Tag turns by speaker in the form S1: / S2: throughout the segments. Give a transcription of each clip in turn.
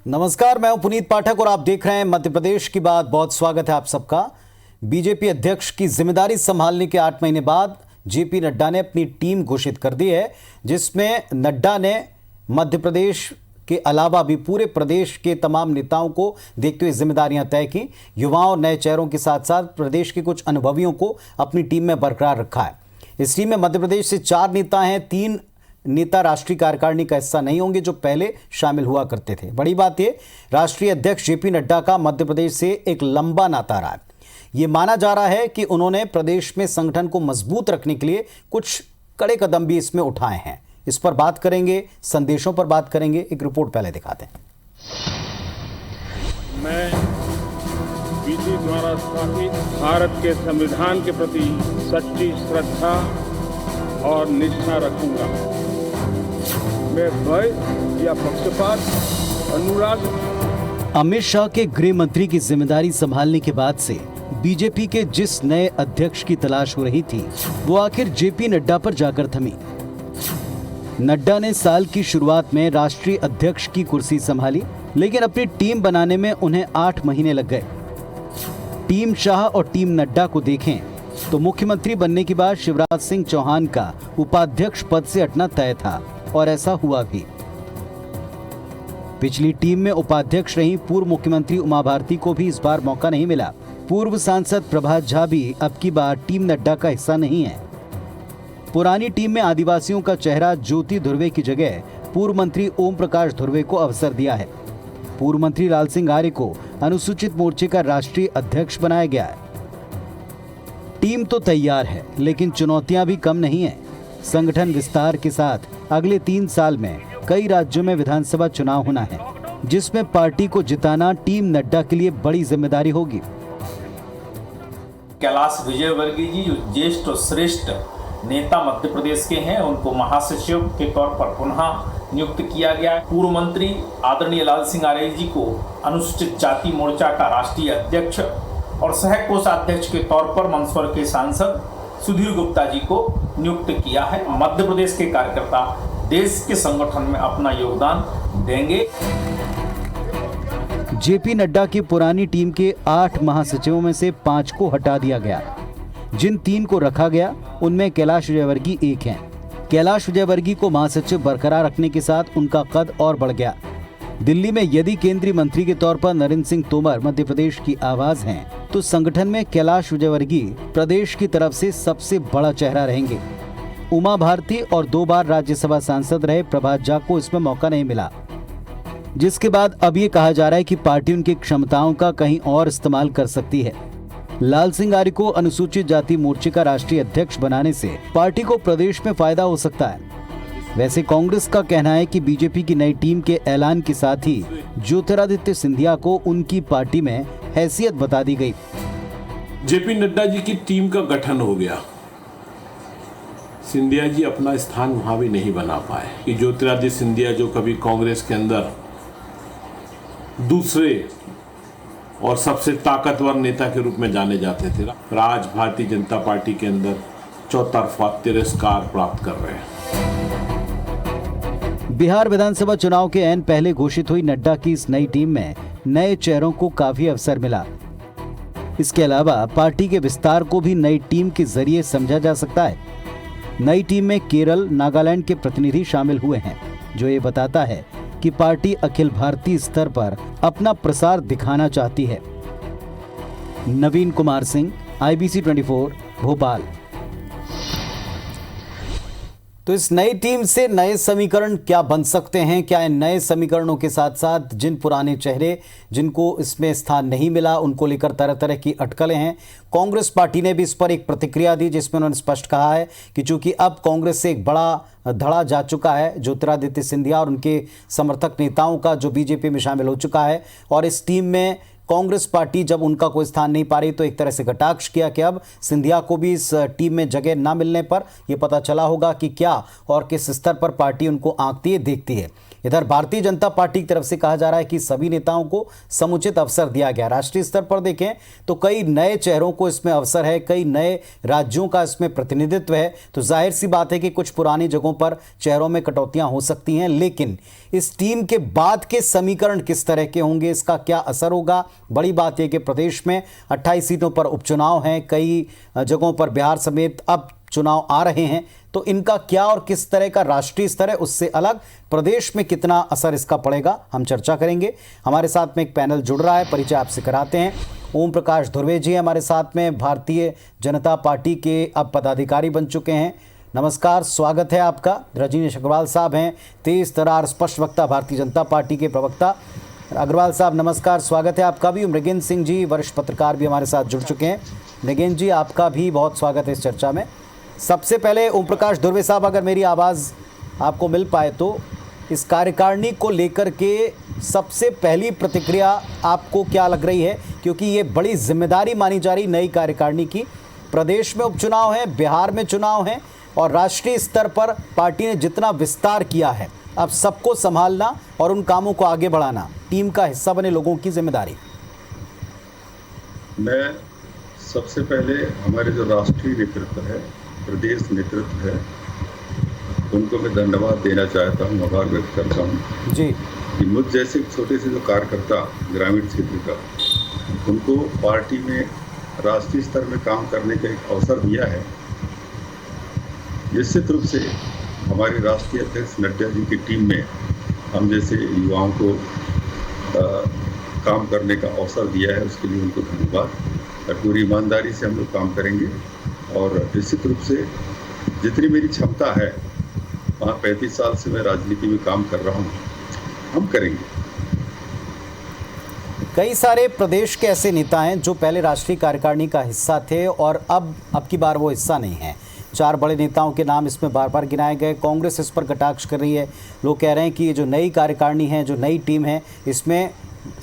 S1: नमस्कार, मैं हूं पुनीत पाठक और आप देख रहे हैं मध्य प्रदेश की बात। बहुत स्वागत है आप सबका। बीजेपी अध्यक्ष की जिम्मेदारी संभालने के 8 महीने बाद जेपी नड्डा ने अपनी टीम घोषित कर दी है, जिसमें नड्डा ने मध्य प्रदेश के अलावा भी पूरे प्रदेश के तमाम नेताओं को देखते हुए जिम्मेदारियां तय की। युवाओं, नए चेहरों के साथ साथ प्रदेश के कुछ अनुभवियों को अपनी टीम में बरकरार रखा है। इस टीम में मध्य प्रदेश से 4 नेता हैं, 3 नेता राष्ट्रीय कार्यकारिणी का हिस्सा नहीं होंगे जो पहले शामिल हुआ करते थे। बड़ी बात यह, राष्ट्रीय अध्यक्ष जेपी नड्डा का मध्य प्रदेश से एक लंबा नाता रहा है। ये माना जा रहा है कि उन्होंने प्रदेश में संगठन को मजबूत रखने के लिए कुछ कड़े कदम भी इसमें उठाए हैं। इस पर बात करेंगे, संदेशों पर बात करेंगे। एक रिपोर्ट पहले दिखाते हैं।
S2: मैं विधि द्वारा स्थापित भारत के संविधान के प्रति सच्ची श्रद्धा और निष्ठा रखूंगा। मैं भय या पक्षपात, अनुराग।
S1: अमित शाह के गृह मंत्री की जिम्मेदारी संभालने के बाद से बीजेपी के जिस नए अध्यक्ष की तलाश हो रही थी, वो आखिर जेपी नड्डा पर जाकर थमी। नड्डा ने साल की शुरुआत में राष्ट्रीय अध्यक्ष की कुर्सी संभाली, लेकिन अपनी टीम बनाने में उन्हें 8 महीने लग गए। टीम शाह और टीम नड्डा को देखें तो मुख्यमंत्री बनने के बाद शिवराज सिंह चौहान का उपाध्यक्ष पद से हटना तय था, और ऐसा हुआ भी। पिछली टीम में उपाध्यक्ष रही पूर्व मुख्यमंत्री उमा भारती को भी इस बार मौका नहीं मिला। पूर्व सांसद प्रभात झा भी अब की बार टीम नड्डा का हिस्सा नहीं है। पुरानी टीम में आदिवासियों का चेहरा ज्योति धुर्वे की जगह पूर्व मंत्री ओम प्रकाश धुर्वे को अवसर दिया है। पूर्व मंत्री लाल सिंह आर्य को अनुसूचित मोर्चे का राष्ट्रीय अध्यक्ष बनाया गया है। टीम तो तैयार है, लेकिन चुनौतियां भी कम नहीं है। संगठन विस्तार के साथ अगले 3 साल में कई राज्यों में विधानसभा चुनाव होना है, जिसमें पार्टी को जिताना टीम नड्डा के लिए बड़ी जिम्मेदारी होगी।
S3: कैलाश विजयवर्गीय जी जो ज्येष्ठ और श्रेष्ठ नेता मध्य प्रदेश के हैं, उनको महासचिव के तौर पर पुनः नियुक्त किया गया है। पूर्व मंत्री आदरणीय लाल सिंह आर्य जी को अनुसूचित जाति मोर्चा का राष्ट्रीय अध्यक्ष और सह कोषाध्यक्ष के तौर पर मंदसौर के सांसद सुधीर गुप्ता जी को नियुक्त किया है। मध्य प्रदेश के कार्यकर्ता देश के संगठन में अपना योगदान देंगे।
S1: जेपी नड्डा की पुरानी टीम के 8 महासचिवों में से 5 को हटा दिया गया। जिन 3 को रखा गया उनमें कैलाश विजयवर्गीय एक हैं। कैलाश विजयवर्गीय को महासचिव बरकरार रखने के साथ उनका कद और बढ़ गया। दिल्ली में यदि केंद्रीय मंत्री के तौर पर नरेंद्र सिंह तोमर मध्य प्रदेश की आवाज हैं, तो संगठन में कैलाश विजयवर्गीय प्रदेश की तरफ से सबसे बड़ा चेहरा रहेंगे। उमा भारती और 2 बार राज्यसभा सांसद रहे प्रभात झा को इसमें मौका नहीं मिला, जिसके बाद अब ये कहा जा रहा है कि पार्टी उनकी क्षमताओं का कहीं और इस्तेमाल कर सकती है। लाल सिंह आर्य को अनुसूचित जाति मोर्चे का राष्ट्रीय अध्यक्ष बनाने से पार्टी को प्रदेश में फायदा हो सकता है। वैसे कांग्रेस का कहना है कि बीजेपी की नई टीम के ऐलान के साथ ही ज्योतिरादित्य सिंधिया को उनकी पार्टी में हैसियत बता दी गई।
S2: जेपी नड्डा जी की टीम का गठन हो गया। सिंधिया जी अपना स्थान वहां भी नहीं बना पाए कि ज्योतिरादित्य सिंधिया जो कभी कांग्रेस के अंदर दूसरे और सबसे ताकतवर नेता के रूप में जाने जाते थे, आज भारतीय जनता पार्टी के अंदर चौतरफा तिरस्कार प्राप्त कर रहे हैं।
S1: बिहार विधानसभा चुनाव के ऐन पहले घोषित हुई नड्डा की इस नई टीम में नए चेहरों को काफी अवसर मिला। इसके अलावा पार्टी के विस्तार को भी नई टीम के जरिए समझा जा सकता है। नई टीम में केरल, नागालैंड के प्रतिनिधि शामिल हुए हैं, जो ये बताता है कि पार्टी अखिल भारतीय स्तर पर अपना प्रसार दिखाना चाहती है। नवीन कुमार सिंह, IBC 24, भोपाल। तो इस नई टीम से नए समीकरण क्या बन सकते हैं? क्या इन नए समीकरणों के साथ साथ जिन पुराने चेहरे जिनको इसमें स्थान नहीं मिला, उनको लेकर तरह तरह की अटकलें हैं? कांग्रेस पार्टी ने भी इस पर एक प्रतिक्रिया दी, जिसमें उन्होंने स्पष्ट कहा है कि चूंकि अब कांग्रेस से एक बड़ा धड़ा जा चुका है ज्योतिरादित्य सिंधिया और उनके समर्थक नेताओं का, जो बीजेपी में शामिल हो चुका है, और इस टीम में कांग्रेस पार्टी जब उनका कोई स्थान नहीं पा रही तो एक तरह से कटाक्ष किया कि अब सिंधिया को भी इस टीम में जगह ना मिलने पर यह पता चला होगा कि क्या और किस स्तर पर पार्टी उनको आंकती है, देखती है। इधर भारतीय जनता पार्टी की तरफ से कहा जा रहा है कि सभी नेताओं को समुचित अवसर दिया गया। राष्ट्रीय स्तर पर देखें तो कई नए चेहरों को इसमें अवसर है, कई नए राज्यों का इसमें प्रतिनिधित्व है, तो जाहिर सी बात है कि कुछ पुरानी जगहों पर चेहरों में कटौतियां हो सकती हैं, लेकिन इस टीम के बाद के समीकरण किस तरह के होंगे, इसका क्या असर होगा। बड़ी बात यह कि प्रदेश में 28 सीटों पर उपचुनाव हैं, कई जगहों पर बिहार समेत अब चुनाव आ रहे हैं, तो इनका क्या और किस तरह का राष्ट्रीय स्तर है, उससे अलग प्रदेश में कितना असर इसका पड़ेगा, हम चर्चा करेंगे। हमारे साथ में एक पैनल जुड़ रहा है, परिचय आपसे कराते हैं। ओम प्रकाश धुर्वे जी हमारे साथ में, भारतीय जनता पार्टी के अब पदाधिकारी बन चुके हैं। नमस्कार, स्वागत है आपका। रजनीश अग्रवाल साहब हैं, तेज तरार स्पष्ट वक्ता, भारतीय जनता पार्टी के प्रवक्ता। अग्रवाल साहब नमस्कार, स्वागत है आपका भी। मृगेंद्र सिंह जी वरिष्ठ पत्रकार भी हमारे साथ जुड़ चुके हैं। मृगेंद्र जी आपका भी बहुत स्वागत है इस चर्चा में। सबसे पहले ओम प्रकाश धुर्वे साहब, अगर मेरी आवाज़ आपको मिल पाए तो इस कार्यकारिणी को लेकर के सबसे पहली प्रतिक्रिया आपको क्या लग रही है, क्योंकि ये बड़ी जिम्मेदारी मानी जा रही नई कार्यकारिणी की। प्रदेश में उपचुनाव है, बिहार में चुनाव है और राष्ट्रीय स्तर पर पार्टी ने जितना विस्तार किया है, अब सबको संभालना और उन कामों को आगे बढ़ाना टीम का हिस्सा बने लोगों की जिम्मेदारी।
S4: मैं सबसे पहले हमारे जो राष्ट्रीय नेतृत्व है, प्रदेश नेतृत्व है, उनको मैं धन्यवाद देना चाहता हूँ, आभार व्यक्त करता हूँ
S1: जी
S4: कि मुझ जैसे छोटे से जो कार्यकर्ता ग्रामीण क्षेत्र का, उनको पार्टी में राष्ट्रीय स्तर में काम करने का एक अवसर दिया है। निश्चित रूप से हमारे राष्ट्रीय अध्यक्ष नड्डा जी की टीम में हम जैसे युवाओं को काम करने का अवसर दिया है, उसके लिए उनको धन्यवाद। और पूरी ईमानदारी से हम लोग काम करेंगे और निश्चित रूप से जितनी मेरी क्षमता है, वहाँ 35 साल से मैं राजनीति में काम कर रहा हूँ, हम करेंगे।
S1: कई सारे प्रदेश के ऐसे नेता हैं जो पहले राष्ट्रीय कार्यकारिणी का हिस्सा थे और अब की बार वो हिस्सा नहीं है। 4 बड़े नेताओं के नाम इसमें बार बार गिनाए गए। कांग्रेस इस पर कटाक्ष कर रही है। लोग कह रहे हैं कि ये जो नई कार्यकारिणी है, जो नई टीम है, इसमें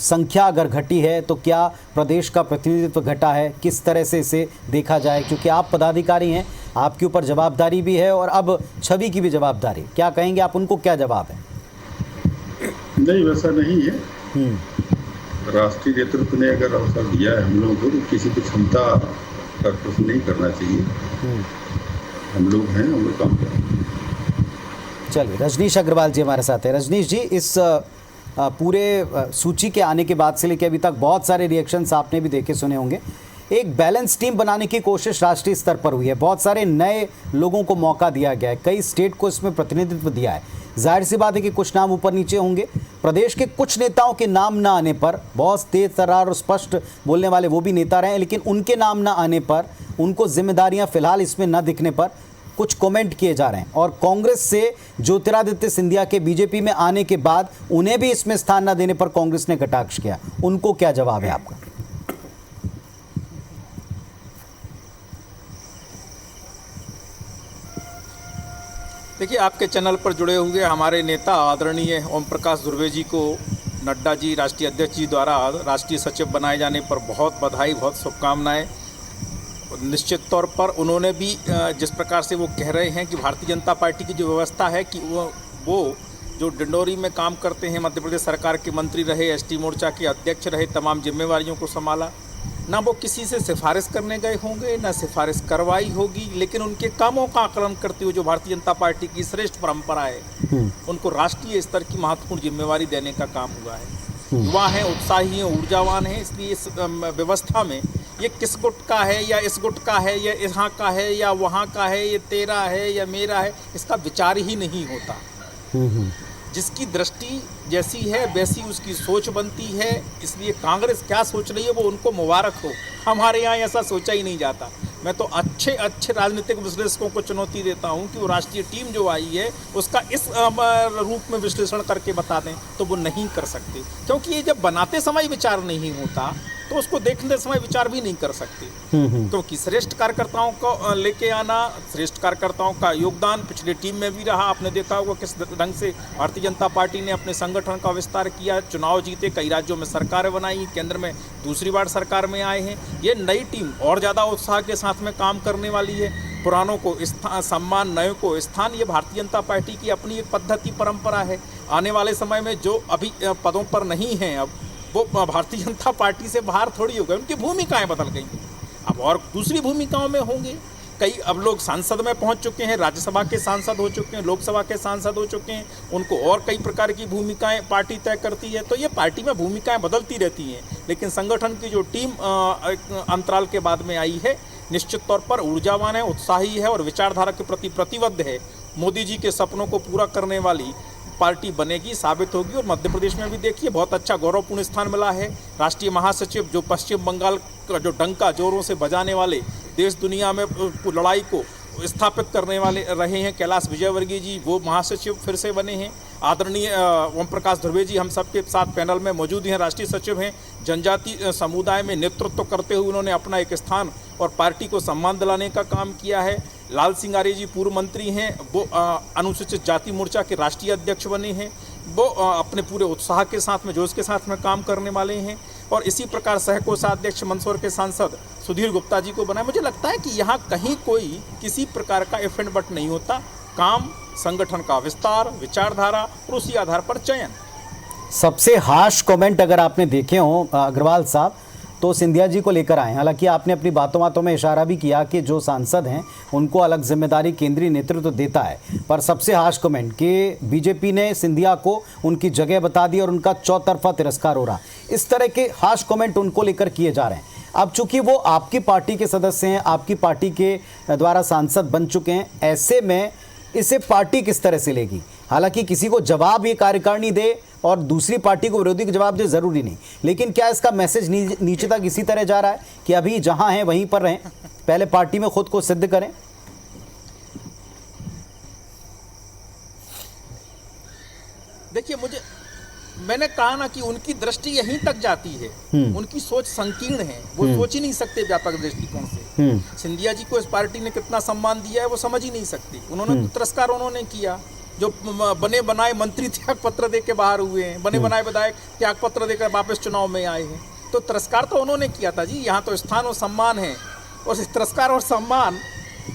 S1: संख्या अगर घटी है तो क्या प्रदेश का प्रतिनिधित्व घटा है, किस तरह से इसे देखा जाए, क्योंकि आप पदाधिकारी हैं, आपके ऊपर जवाबदारी भी है और अब छवि की भी जवाबदारी। क्या कहेंगे आप, उनको क्या जवाब है?
S4: नहीं, वैसा नहीं है। राष्ट्रीय नेतृत्व ने अगर अवसर दिया है हम लोगों को, तो किसी की क्षमता का प्रश्न नहीं करना चाहिए। हम लोग हैं, हम लोग काम करेंगे।
S1: चलिए, रजनीश अग्रवाल जी हमारे साथ हैं। रजनीश जी, इस पूरे सूची के आने के बाद से लेकर अभी तक बहुत सारे रिएक्शंस आपने भी देखे सुने होंगे। एक बैलेंस टीम बनाने की कोशिश राष्ट्रीय स्तर पर हुई है, बहुत सारे नए लोगों को मौका दिया गया है, कई स्टेट को इसमें प्रतिनिधित्व दिया है। जाहिर सी बात है कि कुछ नाम ऊपर नीचे होंगे। प्रदेश के कुछ नेताओं के नाम ना आने पर, बहुत तेज तर्रार और स्पष्ट बोलने वाले वो भी नेता रहे, लेकिन उनके नाम ना आने पर, उनको जिम्मेदारियां फिलहाल इसमें न दिखने पर कुछ कमेंट किए जा रहे हैं। और कांग्रेस से ज्योतिरादित्य सिंधिया के बीजेपी में आने के बाद उन्हें भी इसमें स्थान न देने पर कांग्रेस ने कटाक्ष किया। उनको क्या जवाब है आपका?
S3: देखिए, आपके चैनल पर जुड़े हुए हमारे नेता आदरणीय ओम प्रकाश धुर्वे जी को नड्डा जी, राष्ट्रीय अध्यक्ष जी द्वारा राष्ट्रीय सचिव बनाए जाने पर बहुत बधाई, बहुत शुभकामनाएं। निश्चित तौर पर उन्होंने भी जिस प्रकार से वो कह रहे हैं कि भारतीय जनता पार्टी की जो व्यवस्था है कि वो जो डिंडोरी में काम करते हैं, मध्य प्रदेश सरकार के मंत्री रहे, एसटी मोर्चा के अध्यक्ष रहे, तमाम जिम्मेवारियों को संभाला, ना वो किसी से सिफारिश करने गए होंगे, ना सिफारिश करवाई होगी, लेकिन उनके कामों का आकलन करते हुए जो भारतीय जनता पार्टी की श्रेष्ठ परंपरा है, उनको राष्ट्रीय स्तर की महत्वपूर्ण जिम्मेवारी देने का काम हुआ है। युवा हैं, उत्साही हैं, ऊर्जावान हैं, इसलिए इस व्यवस्था में ये किस गुट का है या इस गुट का है या यहाँ का है या वहाँ का है, ये तेरा है या मेरा है, इसका विचार ही नहीं होता। जिसकी दृष्टि जैसी है वैसी उसकी सोच बनती है। इसलिए कांग्रेस क्या सोच रही है वो उनको मुबारक हो, हमारे यहाँ ऐसा सोचा ही नहीं जाता। मैं तो अच्छे राजनीतिक विश्लेषकों को चुनौती देता हूँ कि वो राष्ट्रीय टीम जो आई है उसका इस रूप में विश्लेषण करके बता दें, तो वो नहीं कर सकते, क्योंकि ये जब बनाते समय विचार नहीं होता तो उसको देखते समय विचार भी नहीं कर सकते। क्योंकि श्रेष्ठ कार्यकर्ताओं को लेके आना, श्रेष्ठ कार्यकर्ताओं का योगदान पिछले टीम में भी रहा। आपने देखा होगा किस ढंग से भारतीय जनता पार्टी ने अपने संगठन का विस्तार किया, चुनाव जीते, कई राज्यों में सरकारें बनाई, केंद्र में दूसरी बार सरकार में आए हैं। ये नई टीम और ज़्यादा उत्साह के साथ में काम करने वाली है। पुरानों को सम्मान, नए को स्थान, ये भारतीय जनता पार्टी की अपनी एक पद्धति परंपरा है। आने वाले समय में जो अभी पदों पर नहीं हैं, अब वो भारतीय जनता पार्टी से बाहर थोड़ी हो गए, उनकी भूमिकाएं बदल गई, अब और दूसरी भूमिकाओं में होंगे। कई अब लोग सांसद में पहुंच चुके हैं, राज्यसभा के सांसद हो चुके हैं, लोकसभा के सांसद हो चुके हैं, उनको और कई प्रकार की भूमिकाएं पार्टी तय करती है। तो ये पार्टी में भूमिकाएं बदलती रहती हैं, लेकिन संगठन की जो टीम अंतराल के बाद में आई है, निश्चित तौर पर ऊर्जावान है, उत्साही है और विचारधारा के प्रति प्रतिबद्ध है। मोदी जी के सपनों को पूरा करने वाली पार्टी बनेगी, साबित होगी। और मध्य प्रदेश में भी देखिए बहुत अच्छा गौरवपूर्ण स्थान मिला है। राष्ट्रीय महासचिव जो पश्चिम बंगाल का जो डंका जोरों से बजाने वाले, देश दुनिया में लड़ाई को स्थापित करने वाले रहे हैं, कैलाश विजयवर्गीय जी, वो महासचिव फिर से बने हैं। आदरणीय ओम प्रकाश धुर्वे जी हम सबके साथ पैनल में मौजूद हैं, राष्ट्रीय सचिव हैं। जनजातीय समुदाय में नेतृत्व करते हुए उन्होंने अपना एक स्थान और पार्टी को सम्मान दिलाने का काम किया है। लाल सिंह आर्य जी पूर्व मंत्री हैं, वो अनुसूचित जाति मोर्चा के राष्ट्रीय अध्यक्ष बने हैं। वो अपने पूरे उत्साह के साथ में, जोश के साथ में काम करने वाले हैं। और इसी प्रकार सह कोषाध्यक्ष मंदसौर के सांसद सुधीर गुप्ता जी को बनाया। मुझे लगता है कि यहाँ कहीं कोई किसी प्रकार का इफ एंड बट नहीं होता, काम, संगठन का विस्तार, विचारधारा और उसी आधार पर चयन।
S1: सबसे हार्श कमेंट अगर आपने देखे हो अग्रवाल साहब, तो सिंधिया जी को लेकर आए। हालांकि आपने अपनी बातों में इशारा भी किया कि जो सांसद हैं उनको अलग जिम्मेदारी केंद्रीय नेतृत्व देता है, पर सबसे हार्श कमेंट कि बीजेपी ने सिंधिया को उनकी जगह बता दी और उनका चौतरफा तिरस्कार हो रहा। इस तरह के हार्श कमेंट उनको लेकर किए जा रहे हैं। अब चूंकि वो आपकी पार्टी के सदस्य हैं, आपकी पार्टी के द्वारा सांसद बन चुके हैं, ऐसे में इसे पार्टी किस तरह से लेगी? हालांकि किसी को जवाब ये कार्यकारिणी दे और दूसरी पार्टी को विरोधी को जवाब दे, जरूरी नहीं, लेकिन क्या इसका मैसेज नीचे तक इसी तरह जा रहा है कि अभी जहां हैं वहीं पर रहें, पहले पार्टी में खुद को सिद्ध करें?
S3: देखिए, मैंने कहा ना कि उनकी दृष्टि यहीं तक जाती है, उनकी सोच संकीर्ण है, वो सोच ही नहीं सकते व्यापक दृष्टिकोण से। सिंधिया जी को इस पार्टी ने कितना सम्मान दिया है वो समझ ही नहीं सकती। उन्होंने तिरस्कार उन्होंने किया, जो बने बनाए मंत्री त्याग पत्र दे के बाहर हुए हैं, बने बनाए विधायक त्याग पत्र देकर वापस चुनाव में आए हैं, तो तिरस्कार तो उन्होंने किया था जी। यहाँ तो स्थान और सम्मान है, और तिरस्कार और सम्मान,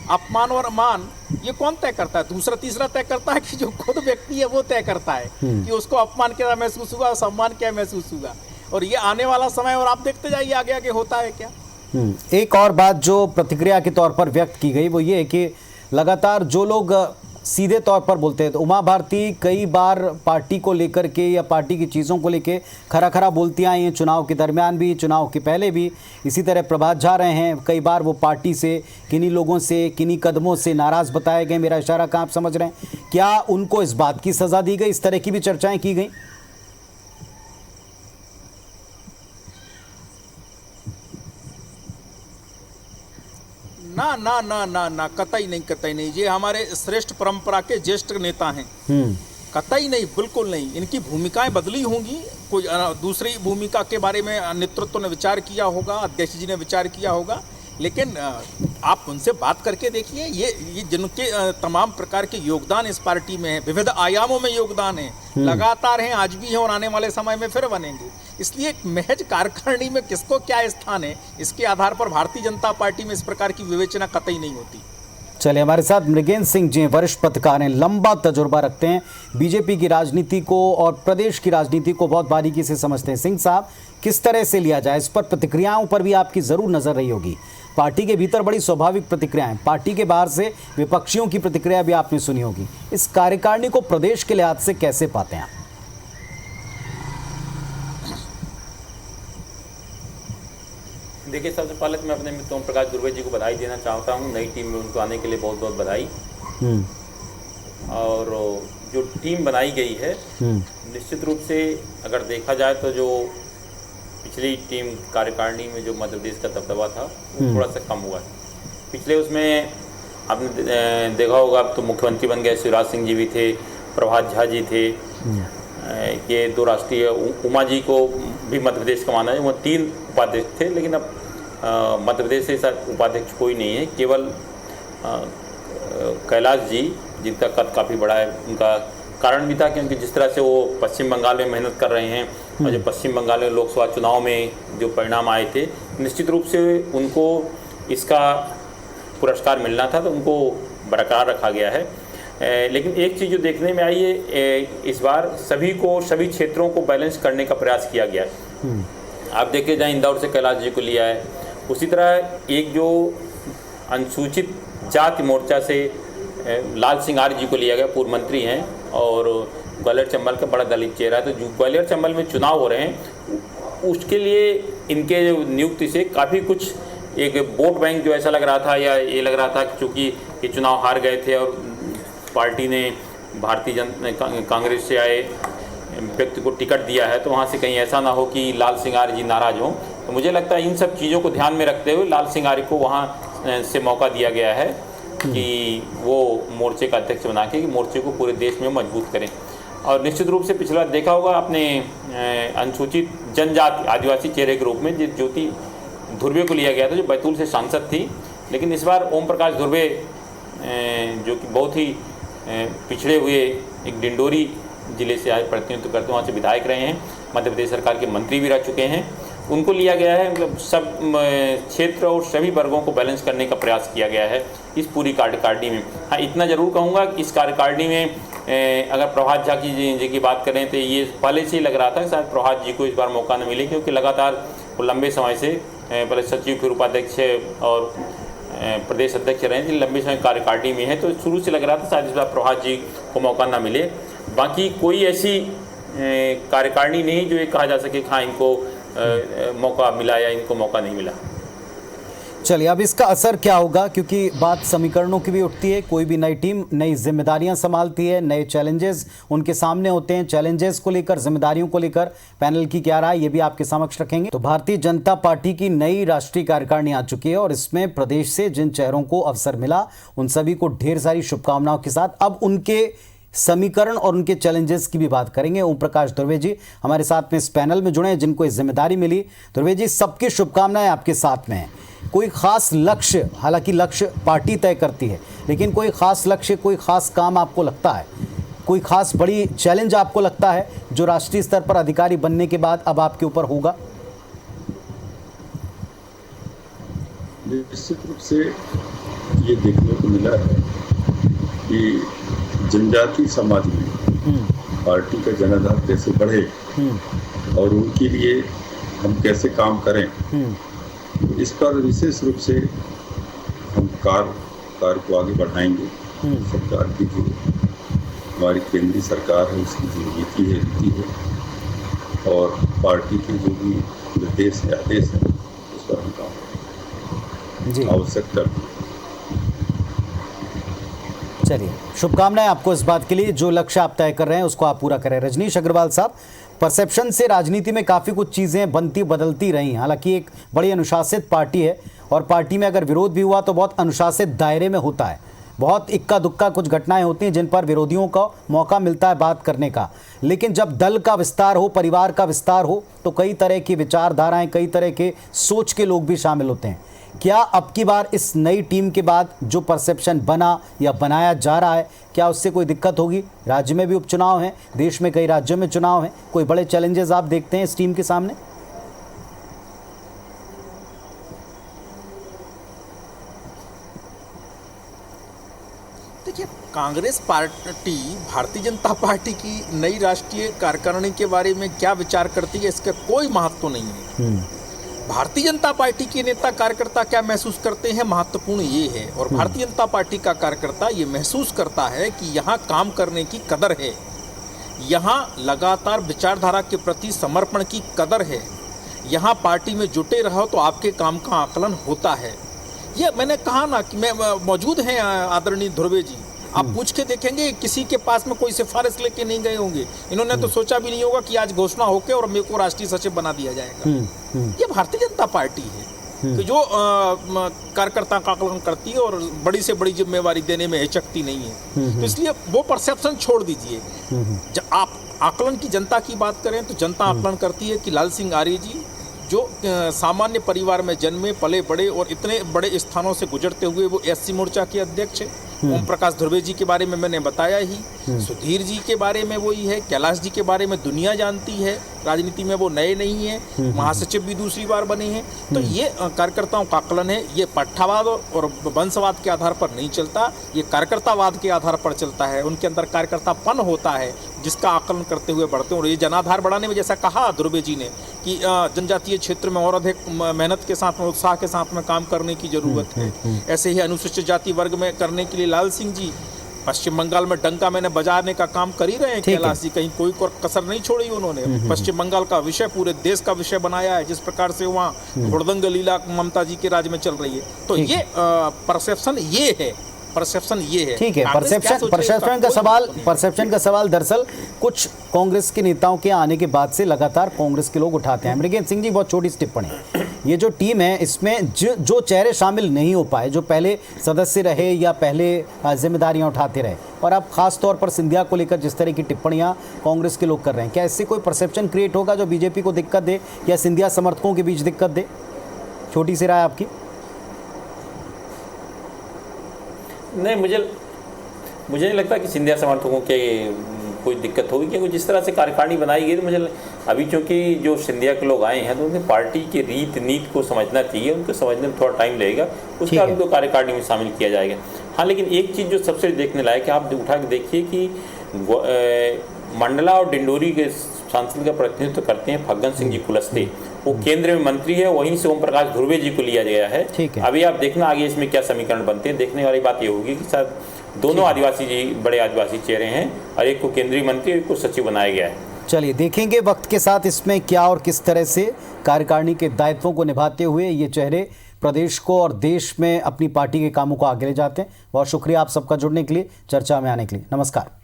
S3: अपमान और मान, ये कौन तय करता है? दूसरा तीसरा तय करता है कि जो खुद व्यक्ति है वो तय करता है कि उसको अपमान क्या महसूस हुआ, सम्मान क्या महसूस हुआ। और ये आने वाला समय, और आप देखते जाइए आगे आगे होता है क्या।
S1: एक और बात जो प्रतिक्रिया के तौर पर व्यक्त की गई वो ये है कि लगातार जो लोग सीधे तौर पर बोलते हैं, तो उमा भारती कई बार पार्टी को लेकर के या पार्टी की चीज़ों को लेकर खरा बोलती आई हैं, चुनाव के दरमियान भी, चुनाव के पहले भी। इसी तरह प्रभात झा रहे हैं, कई बार वो पार्टी से, किन्हीं लोगों से, किन्हीं कदमों से नाराज़ बताए गए। मेरा इशारा कहाँ आप समझ रहे हैं? क्या उनको इस बात की सज़ा दी गई? इस तरह की भी चर्चाएं की गई।
S3: ना ना ना ना ना, कतई नहीं। ये हमारे श्रेष्ठ परंपरा के ज्येष्ठ नेता हैं, कतई नहीं, बिल्कुल नहीं। इनकी भूमिकाएं बदली होंगी, कोई दूसरी भूमिका के बारे में नेतृत्व ने विचार किया होगा, अध्यक्ष जी ने विचार किया होगा, लेकिन आप उनसे बात करके देखिए, ये जिनके तमाम प्रकार के योगदान इस पार्टी में है, विविध आयामों में योगदान है, लगातार हैं, आज भी हैं और आने वाले समय में फिर बनेंगे। इसलिए एक महज कार्यकारिणी में किसको क्या स्थान है, इसके आधार पर भारतीय जनता पार्टी में इस प्रकार की विवेचना कतई नहीं होती।
S1: चलिए, हमारे साथ मृगेंद्र सिंह जी वरिष्ठ पत्रकार हैं, लंबा तजुर्बा रखते हैं, बीजेपी की राजनीति को और प्रदेश की राजनीति को बहुत बारीकी से समझते हैं। सिंह साहब, किस तरह से लिया जाए, इस पर प्रतिक्रियाओं पर भी आपकी ज़रूर नज़र रही होगी। पार्टी के भीतर बड़ी स्वाभाविक प्रतिक्रियाएं, पार्टी के बाहर से विपक्षियों की प्रतिक्रिया भी आपने सुनी होगी। इस कार्यकारिणी को प्रदेश के लिहाज से कैसे पाते हैं आप?
S5: देखिए, सबसे पहले तो मैं अपने मित्र ओम प्रकाश धुर्वे जी को बधाई देना चाहता हूँ। नई टीम में उनको आने के लिए बहुत बहुत बधाई। और जो टीम बनाई गई है, निश्चित रूप से अगर देखा जाए तो जो पिछली टीम कार्यकारिणी में जो मध्य प्रदेश का दबदबा था वो थोड़ा सा कम हुआ है। पिछले उसमें आपने देखा होगा, अब तो मुख्यमंत्री बन गए, शिवराज सिंह जी भी थे, प्रभात झा जी थे, ये दो राष्ट्रीय, उमा जी को भी मध्य प्रदेश का माना है, वो 3 उपाध्यक्ष थे। लेकिन अब मध्य प्रदेश से उपाध्यक्ष कोई नहीं है, केवल कैलाश जी, जिनका कद काफ़ी बड़ा है। उनका कारण भी था क्योंकि जिस तरह से वो पश्चिम बंगाल में मेहनत कर रहे हैं, और जो पश्चिम बंगाल में लोकसभा चुनाव में जो परिणाम आए थे, निश्चित रूप से उनको इसका पुरस्कार मिलना था, तो उनको बरकरार रखा गया है। लेकिन एक चीज़ जो देखने में आई है, इस बार सभी क्षेत्रों को बैलेंस करने का प्रयास किया गया है। आप देखे जाए, इंदौर से कैलाश जी को लिया है, उसी तरह एक जो अनुसूचित जाति मोर्चा से लाल सिंह आर्य जी को लिया गया, पूर्व मंत्री हैं और ग्वालियर चंबल का बड़ा दलित चेहरा है। तो जो ग्वालियर चंबल में चुनाव हो रहे हैं, उसके लिए इनके नियुक्ति से काफ़ी कुछ एक वोट बैंक जो ऐसा लग रहा था, या ये लग रहा था कि चूँकि ये चुनाव हार गए थे और पार्टी ने भारतीय जनता कांग्रेस से आए व्यक्ति को टिकट दिया है, तो वहाँ से कहीं ऐसा ना हो कि लाल सिंह आर्य जी नाराज़ हों। तो मुझे लगता है इन सब चीज़ों को ध्यान में रखते हुए लाल सिंह आर्य को वहाँ से मौका दिया गया है कि वो मोर्चे का अध्यक्ष बना के मोर्चे को पूरे देश में मजबूत करें। और निश्चित रूप से पिछला देखा होगा आपने, अनुसूचित जनजाति आदिवासी चेहरे के रूप में ज्योति धुर्वे को लिया गया था, जो बैतूल से सांसद थी। लेकिन इस बार ओम प्रकाश धुर्वे, जो कि बहुत ही पिछड़े हुए एक डिंडोरी जिले से आए प्रतिनिधित्व करते, वहाँ से विधायक रहे हैं, मध्य प्रदेश सरकार के मंत्री भी रह चुके हैं, उनको लिया गया है। मतलब सब क्षेत्र और सभी वर्गों को बैलेंस करने का प्रयास किया गया है इस पूरी कार्यकारिणी में। हाँ, इतना ज़रूर कहूँगा कि इस कार्यकारिणी में अगर प्रभात झा जी की बात करें तो ये पहले से ही लग रहा था कि शायद प्रभात जी को इस बार मौका न मिले, क्योंकि लगातार वो लंबे समय से पहले सचिव, फिर उपाध्यक्ष और प्रदेश अध्यक्ष रहे थे, लंबे समय कार्यकारिणी में है। तो शुरू से लग रहा था शायद इस बार प्रभात जी को मौका ना मिले। बाकी कोई ऐसी कार्यकारिणी नहीं जो ये कहा जा सके कि हाँ इनको मौका मिला या इनको मौका नहीं मिला।
S1: चलिए, अब इसका असर क्या होगा, क्योंकि बात समीकरणों की भी उठती है। कोई भी नई टीम नई जिम्मेदारियां संभालती है, नए चैलेंजेस उनके सामने होते हैं। चैलेंजेस को लेकर, जिम्मेदारियों को लेकर पैनल की क्या राय, ये भी आपके समक्ष रखेंगे। तो भारतीय जनता पार्टी की नई राष्ट्रीय कार्यकारिणी आ चुकी है और इसमें प्रदेश से जिन चेहरों को अवसर मिला उन सभी को ढेर सारी शुभकामनाओं के साथ अब उनके समीकरण और उनके चैलेंजेस की भी बात करेंगे। ओम प्रकाश धुर्वे जी हमारे साथ में इस पैनल में जुड़े हैं, जिनको ये जिम्मेदारी मिली। धुर्वे जी, सबकी शुभकामनाएं आपके साथ में हैं। कोई खास लक्ष्य, हालांकि लक्ष्य पार्टी तय करती है, लेकिन कोई खास लक्ष्य, कोई खास काम आपको लगता है, कोई खास बड़ी चैलेंज आपको लगता है जो राष्ट्रीय स्तर पर अधिकारी बनने के बाद अब आपके ऊपर होगा?
S4: निश्चित रूप से ये देखने को मिला है कि जनजातीय समाज में पार्टी का जनाधार कैसे बढ़े और उनके लिए हम कैसे काम करें, इस पर विशेष रूप से हम कार्य को आगे बढ़ाएंगे। सरकार की जो हमारी केंद्रीय सरकार है उसकी जो नीति है और पार्टी के जो भी निर्देश है, आदेश है, उस पर हम काम करेंगे। आवश्यकता।
S1: चलिए, शुभकामनाएं आपको इस बात के लिए। जो लक्ष्य आप तय कर रहे हैं उसको आप पूरा करें। रजनीश अग्रवाल साहब, परसेप्शन से राजनीति में काफ़ी कुछ चीज़ें बनती बदलती रही। हालांकि एक बड़ी अनुशासित पार्टी है और पार्टी में अगर विरोध भी हुआ तो बहुत अनुशासित दायरे में होता है। बहुत इक्का दुक्का कुछ घटनाएं होती हैं जिन पर विरोधियों को मौका मिलता है बात करने का। लेकिन जब दल का विस्तार हो, परिवार का विस्तार हो, तो कई तरह की विचारधाराएं, कई तरह के सोच के लोग भी शामिल होते हैं। क्या अब की बार इस नई टीम के बाद जो परसेप्शन बना या बनाया जा रहा है, क्या उससे कोई दिक्कत होगी? राज्य में भी उपचुनाव हैं, देश में कई राज्यों में चुनाव हैं, कोई बड़े चैलेंजेस आप देखते हैं इस टीम के सामने?
S6: देखिए, कांग्रेस पार्टी भारतीय जनता पार्टी की नई राष्ट्रीय कार्यकारिणी के बारे में क्या विचार करती है इसका कोई महत्व नहीं है। भारतीय जनता पार्टी के नेता कार्यकर्ता क्या महसूस करते हैं, महत्वपूर्ण ये है। और भारतीय जनता पार्टी का कार्यकर्ता ये महसूस करता है कि यहाँ काम करने की कदर है, यहाँ लगातार विचारधारा के प्रति समर्पण की कदर है, यहाँ पार्टी में जुटे रहो तो आपके काम का आकलन होता है। ये मैंने कहा ना कि मैं मौजूद हैं आदरणीय धुर्वे जी, आप पूछ के देखेंगे किसी के पास में कोई सिफारिश लेके नहीं गए होंगे। इन्होंने तो सोचा भी नहीं होगा कि आज घोषणा होके और मेरे को राष्ट्रीय सचिव बना दिया जाएगा। ये भारतीय जनता पार्टी है कि जो कार्यकर्ता का आकलन करती है और बड़ी से बड़ी जिम्मेवारी देने में हिचकती नहीं है। तो इसलिए वो परसेप्शन छोड़ दीजिए। जब आप आकलन की जनता की बात करें तो जनता आकलन करती है कि लाल सिंह आर्य जी जो सामान्य परिवार में जन्मे पले बड़े और इतने बड़े स्थानों से गुजरते हुए वो एससी मोर्चा के अध्यक्ष हैं। ओम प्रकाश धुर्वे जी के बारे में मैंने बताया ही, सुधीर जी के बारे में वही है, कैलाश जी के बारे में दुनिया जानती है, राजनीति में, वो नए नहीं हैं, महासचिव भी दूसरी बार बने हैं। तो ये कार्यकर्ताओं का आकलन है, ये पट्टावाद और वंशवाद के आधार पर नहीं चलता, ये कार्यकर्तावाद के आधार पर चलता है। उनके अंदर कार्यकर्तापन होता है जिसका आकलन करते हुए बढ़ते हैं। और ये जनाधार बढ़ाने में, जैसा कहा ध्रुवे जी ने कि जनजातीय क्षेत्र में और अधिक मेहनत के साथ में, उत्साह के साथ में काम करने की जरूरत है। ऐसे ही अनुसूचित जाति वर्ग में करने के लिए लाल सिंह जी पश्चिम बंगाल में डंका मैंने बजाने का काम कर ही रहे हैं। कैलाश जी कहीं कोई कसर नहीं छोड़ी उन्होंने। पश्चिम बंगाल का विषय पूरे देश का विषय बनाया है, जिस प्रकार से वहाँ हुड़दंग लीला ममता जी के राज में चल रही है। तो ये परसेप्शन ये है, परसेप्शन ये है।
S1: ठीक है, परसेप्शन का सवाल दरअसल कुछ कांग्रेस के नेताओं के आने के बाद से लगातार कांग्रेस के लोग उठाते हैं। मृगेंद्र सिंह जी, बहुत छोटी सी टिप्पणी, ये जो टीम है इसमें जो चेहरे शामिल नहीं हो पाए, जो पहले सदस्य रहे या पहले जिम्मेदारियां उठाते रहे, और अब खास तौर पर सिंधिया को लेकर जिस तरह की टिप्पणियां कांग्रेस के लोग कर रहे हैं, क्या इससे कोई परसेप्शन क्रिएट होगा जो बीजेपी को दिक्कत दे या सिंधिया समर्थकों के बीच दिक्कत दे? छोटी सी राय आपकी।
S5: नहीं, मुझे नहीं लगता कि सिंधिया समर्थकों के कोई दिक्कत होगी, क्योंकि जिस तरह से कार्यकारिणी बनाई गई, तो मुझे अभी चूंकि जो सिंधिया के लोग आए हैं तो उन्हें पार्टी के रीत नीति को समझना चाहिए, उनको समझने में थोड़ा टाइम लगेगा, उसके बाद उनको कार्यकारिणी में शामिल किया जाएगा। हाँ, लेकिन एक चीज़ जो सबसे देखने लायक है, आप उठा के देखिए कि मंडला और डिंडोरी के सांसद का प्रतिनिधित्व करते हैं फग्गन सिंह जी कुलस्ते, वो केंद्र में मंत्री है, वहीं से ओम प्रकाश ध्रुवे जी को लिया गया है। अभी आप देखना आगे इसमें क्या समीकरण बनते हैं। देखने वाली बात ये होगी कि शायद दोनों आदिवासी जी बड़े आदिवासी चेहरे हैं, और एक को केंद्रीय मंत्री, एक को सचिव बनाया गया है।
S1: चलिए देखेंगे वक्त के साथ इसमें क्या और किस तरह से कार्यकारिणी के दायित्वों को निभाते हुए ये चेहरे प्रदेश को और देश में अपनी पार्टी के कामों को आगे ले जाते हैं। बहुत शुक्रिया आप सबका जुड़ने के लिए, चर्चा में आने के लिए। नमस्कार।